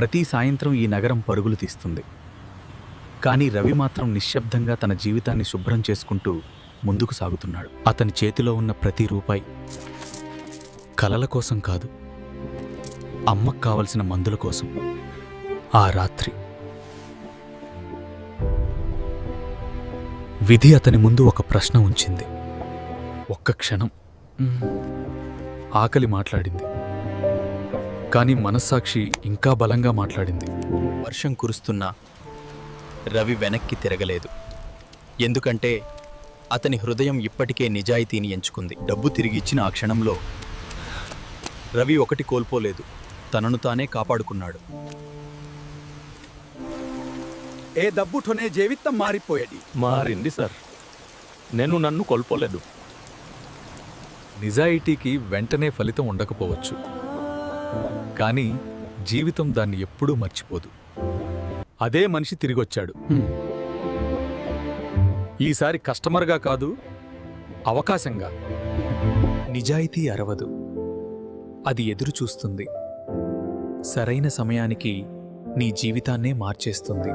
ప్రతి సాయంత్రం ఈ నగరం పరుగులు తీస్తుంది. కానీ రవి మాత్రం నిశ్శబ్దంగా తన జీవితాన్ని శుభ్రం చేసుకుంటూ ముందుకు సాగుతున్నాడు. అతని చేతిలో ఉన్న ప్రతి రూపాయి కలల కోసం కాదు, అమ్మకు కావలసిన మందుల కోసం. ఆ రాత్రి విధి అతని ముందు ఒక ప్రశ్న ఉంచింది. ఒక్క క్షణం ఆకలి మాట్లాడింది, కానీ మనస్సాక్షి ఇంకా బలంగా మాట్లాడింది. వర్షం కురుస్తున్నా రవి వెనక్కి తిరగలేదు. ఎందుకంటే అతని హృదయం ఇప్పటికే నిజాయితీని ఎంచుకుంది. డబ్బు తిరిగి ఇచ్చిన ఆ క్షణంలో రవి ఒకటి కోల్పోలేదు, తనను తానే కాపాడుకున్నాడు. ఏ డబ్బుతోనే జీవితం మారిపోయేది. మారింది సార్, నేను నన్ను కోల్పోలేదు. నిజాయితీకి వెంటనే ఫలితం ఉండకపోవచ్చు, కానీ జీవితం దాన్ని ఎప్పుడూ మర్చిపోదు. అదే మనిషి తిరిగొచ్చాడు. ఈసారి కస్టమర్గా కాదు, అవకాశంగా. నిజాయితీ అరవదు, అది ఎదురు చూస్తుంది. సరైన సమయానికి నీ జీవితాన్నే మార్చేస్తుంది.